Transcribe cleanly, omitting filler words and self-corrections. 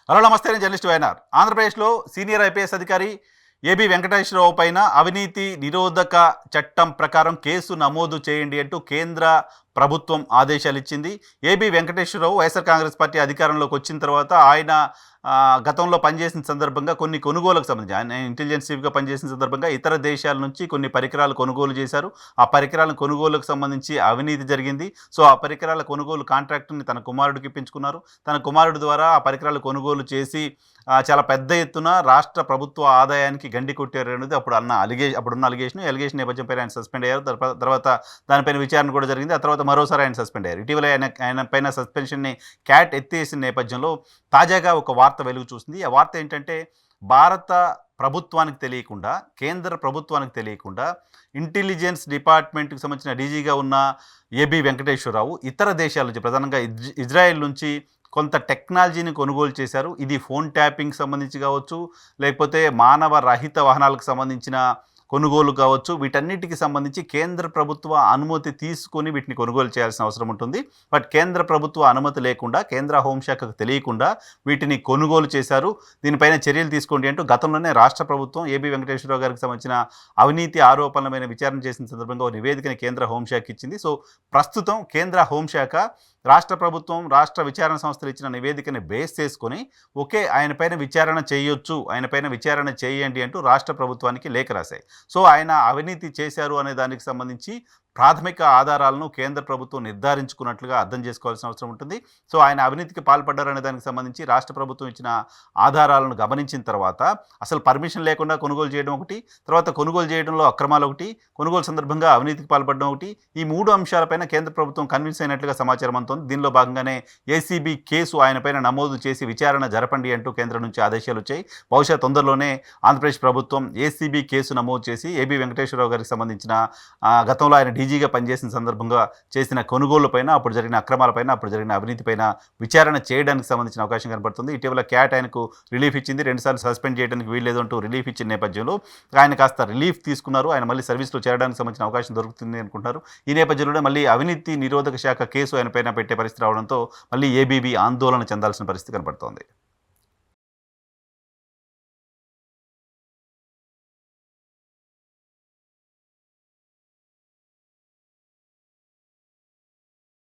Hello నమస్తే, నేను journalist YNR. ఆంధ్రప్రదేశ్లో సీనియర్ ఐపీఎస్ అధికారి ఏబి వెంకటేశ్వరరావు పైన అవినీతి నిరోధక చట్టం ప్రకారం కేసు నమోదు చేయండి అంటూ కేంద్ర ప్రభుత్వం ఆదేశాలు ఇచ్చింది. ఏబి వెంకటేశ్వరరావు వైఎస్ఆర్ కాంగ్రెస్ పార్టీ అధికారంలోకి వచ్చిన తర్వాత ఆయన గతంలో పనిచేసిన సందర్భంగా కొన్ని కొనుగోలుకు సంబంధించి ఆయన ఇంటెలిజెన్స్ చీఫ్గా పనిచేసిన సందర్భంగా ఇతర దేశాల నుంచి కొన్ని పరికరాలు కొనుగోలు చేశారు. ఆ పరికరాల కొనుగోలుకు సంబంధించి అవినీతి జరిగింది. సో ఆ పరికరాల కొనుగోలు కాంట్రాక్టుని తన కుమారుడికి ఇప్పించుకున్నారు. తన కుమారుడి ద్వారా ఆ పరికరాలు కొనుగోలు చేసి చాలా పెద్ద ఎత్తున రాష్ట్ర ప్రభుత్వ ఆదాయానికి గండి కొట్టారు అనేది అప్పుడున్న అలిగేషన్ నేపథ్యంపై ఆయన సస్పెండ్ అయ్యారు. తర్వాత దానిపైన విచారణ కూడా జరిగింది. ఆ తర్వాత మరోసారి ఆయన సస్పెండ్ అయ్యారు. ఇటీవల ఆయన పైన సస్పెన్షన్ని క్యాట్ ఎత్తేసిన నేపథ్యంలో తాజాగా ఒక వార్త వెలుగు చూసింది. ఆ వార్త ఏంటంటే, భారత ప్రభుత్వానికి తెలియకుండా, కేంద్ర ప్రభుత్వానికి తెలియకుండా ఇంటెలిజెన్స్ డిపార్ట్మెంట్కి సంబంధించిన డీజీగా ఉన్న ఏబి వెంకటేశ్వరరావు ఇతర దేశాల నుంచి, ప్రధానంగా ఇజ్రాయెల్ నుంచి కొంత టెక్నాలజీని కొనుగోలు చేశారు. ఇది ఫోన్ ట్యాపింగ్ సంబంధించి కావచ్చు, లేకపోతే మానవ రహిత వాహనాలకు సంబంధించిన కొనుగోలు కావచ్చు, వీటన్నిటికి సంబంధించి కేంద్ర ప్రభుత్వ అనుమతి తీసుకొని వీటిని కొనుగోలు చేయాల్సిన అవసరం ఉంటుంది. బట్ కేంద్ర ప్రభుత్వ అనుమతి లేకుండా, కేంద్ర హోంశాఖకు తెలియకుండా వీటిని కొనుగోలు చేశారు. దీనిపైన చర్యలు తీసుకోండి అంటూ గతంలోనే రాష్ట్ర ప్రభుత్వం ఏబి వెంకటేశ్వరరావు గారికి సంబంధించిన అవినీతి ఆరోపణలమైన విచారణ చేసిన సందర్భంగా ఒక నివేదికని కేంద్ర హోంశాఖ ఇచ్చింది. సో ప్రస్తుతం కేంద్ర హోంశాఖ రాష్ట్ర ప్రభుత్వం, రాష్ట్ర విచారణ సంస్థలు ఇచ్చిన నివేదికని బేస్ చేసుకొని ఆయనపైన విచారణ చేయొచ్చు, ఆయనపైన విచారణ చేయండి అంటూ రాష్ట్ర ప్రభుత్వానికి లేఖ రాశాయి. సో ఆయన అవినీతి చేశారు అనే దానికి సంబంధించి ప్రాథమిక ఆధారాలను కేంద్ర ప్రభుత్వం నిర్ధారించుకున్నట్లుగా అర్థం చేసుకోవాల్సిన అవసరం ఉంటుంది. సో ఆయన అవినీతికి పాల్పడ్డారనే దానికి సంబంధించి రాష్ట్ర ప్రభుత్వం ఇచ్చిన ఆధారాలను గమనించిన తర్వాత అసలు పర్మిషన్ లేకుండా కొనుగోలు చేయడం ఒకటి, తర్వాత కొనుగోలు చేయడంలో అక్రమాలు ఒకటి, కొనుగోలు సందర్భంగా అవినీతికి పాల్పడడం ఒకటి, ఈ 3 అంశాలపైన కేంద్ర ప్రభుత్వం కన్విన్స్ అయినట్లుగా సమాచారం అందుతోంది. దీనిలో భాగంగానే ఏసీబీ కేసు ఆయనపైన నమోదు చేసి విచారణ జరపండి అంటూ కేంద్రం నుంచి ఆదేశాలు వచ్చాయి. బహుశా తొందరలోనే ఆంధ్రప్రదేశ్ ప్రభుత్వం ఏసీబీ కేసు నమోదు చేసి ఏబి వెంకటేశ్వరరావు గారికి సంబంధించిన గతంలో ఆయన డీజీగా పనిచేసిన సందర్భంగా చేసిన కొనుగోలుపైన, అప్పుడు జరిగిన అక్రమాలపైన, అప్పుడు జరిగిన అవినీతిపైన విచారణ చేయడానికి సంబంధించిన అవకాశం కనపడుతుంది. ఇటీవల క్యాట్ ఆయనకు రిలీఫ్ ఇచ్చింది. 2 సార్లు సస్పెండ్ చేయడానికి వీల్లేదు అంటూ రిలీఫ్ ఇచ్చిన నేపథ్యంలో ఆయన కాస్త రిలీఫ్ తీసుకున్నారు. ఆయన మళ్ళీ సర్వీస్లో చేరడానికి సంబంధించిన అవకాశం దొరుకుతుంది అనుకుంటున్నారు. ఈ నేపథ్యంలోనే మళ్ళీ అవినీతి నిరోధక శాఖ కేసు ఆయనపైన పెట్టే పరిస్థితి రావడంతో మళ్ళీ ఏబీబీ ఆందోళన చెందాల్సిన పరిస్థితి కనపడుతోంది.